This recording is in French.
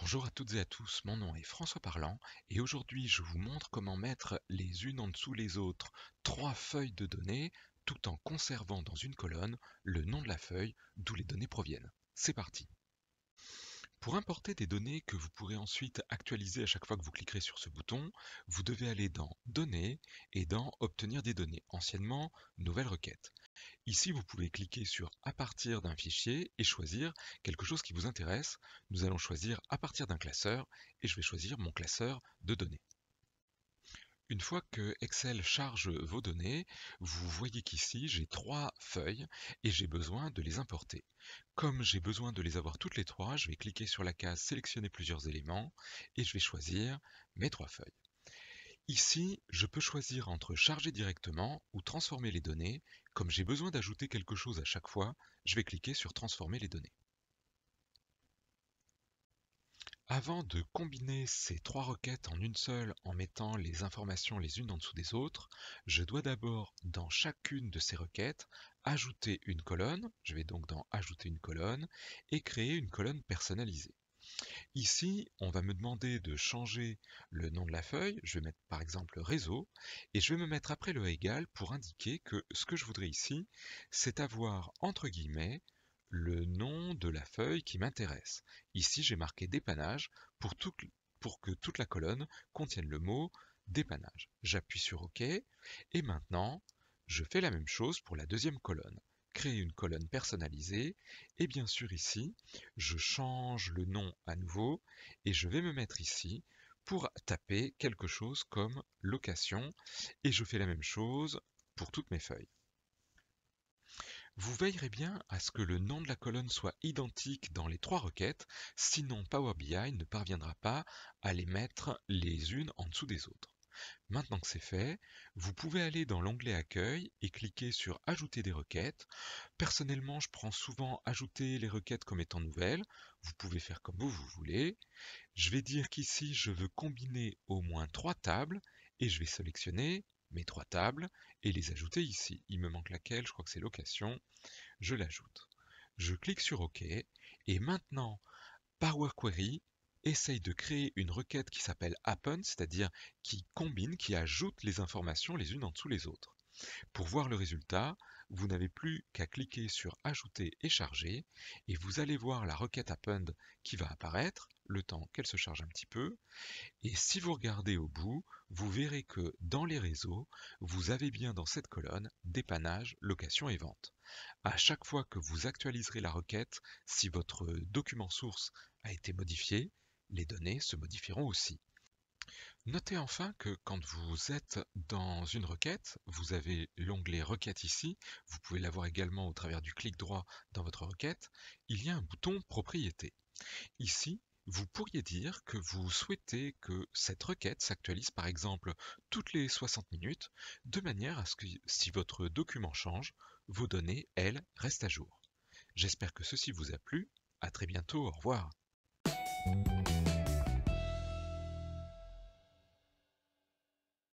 Bonjour à toutes et à tous, mon nom est François Parlant et aujourd'hui je vous montre comment mettre les unes en dessous les autres trois feuilles de données tout en conservant dans une colonne le nom de la feuille d'où les données proviennent. C'est parti! Pour importer des données que vous pourrez ensuite actualiser à chaque fois que vous cliquerez sur ce bouton, vous devez aller dans Données et dans Obtenir des données, anciennement Nouvelle requête. Ici, vous pouvez cliquer sur À partir d'un fichier et choisir quelque chose qui vous intéresse. Nous allons choisir à partir d'un classeur et je vais choisir mon classeur de données. Une fois que Excel charge vos données, vous voyez qu'ici j'ai trois feuilles et j'ai besoin de les importer. Comme j'ai besoin de les avoir toutes les trois, je vais cliquer sur la case Sélectionner plusieurs éléments et je vais choisir mes trois feuilles. Ici, je peux choisir entre charger directement ou transformer les données. Comme j'ai besoin d'ajouter quelque chose à chaque fois, je vais cliquer sur Transformer les données. Avant de combiner ces trois requêtes en une seule en mettant les informations les unes en dessous des autres, je dois d'abord, dans chacune de ces requêtes, ajouter une colonne. Je vais donc dans Ajouter une colonne et créer une colonne personnalisée. Ici, on va me demander de changer le nom de la feuille. Je vais mettre par exemple réseau et je vais me mettre après le égal pour indiquer que ce que je voudrais ici, c'est avoir entre guillemets le nom de la feuille qui m'intéresse. Ici, j'ai marqué dépannage pour que toute la colonne contienne le mot dépannage. J'appuie sur OK et maintenant, je fais la même chose pour la deuxième colonne. Créer une colonne personnalisée et bien sûr ici, je change le nom à nouveau et je vais me mettre ici pour taper quelque chose comme location et je fais la même chose pour toutes mes feuilles. Vous veillerez bien à ce que le nom de la colonne soit identique dans les trois requêtes, sinon Power BI ne parviendra pas à les mettre les unes en dessous des autres. Maintenant que c'est fait, vous pouvez aller dans l'onglet Accueil et cliquer sur Ajouter des requêtes. Personnellement, je prends souvent Ajouter les requêtes comme étant nouvelles. Vous pouvez faire comme vous voulez. Je vais dire qu'ici, je veux combiner au moins trois tables et je vais sélectionner mes trois tables et les ajouter ici. Il me manque laquelle, je crois que c'est location. Je l'ajoute. Je clique sur OK et maintenant, Power Query essaye de créer une requête qui s'appelle Happen, c'est-à-dire qui combine, qui ajoute les informations les unes en dessous les autres. Pour voir le résultat, vous n'avez plus qu'à cliquer sur Ajouter et charger, et vous allez voir la requête Append qui va apparaître, le temps qu'elle se charge un petit peu. Et si vous regardez au bout, vous verrez que dans les réseaux, vous avez bien dans cette colonne dépannage, location et vente. À chaque fois que vous actualiserez la requête, si votre document source a été modifié, les données se modifieront aussi. Notez enfin que quand vous êtes dans une requête, vous avez l'onglet Requête ici, vous pouvez l'avoir également au travers du clic droit dans votre requête, il y a un bouton Propriétés. Ici, vous pourriez dire que vous souhaitez que cette requête s'actualise par exemple toutes les 60 minutes, de manière à ce que si votre document change, vos données, elles, restent à jour. J'espère que ceci vous a plu, à très bientôt, au revoir.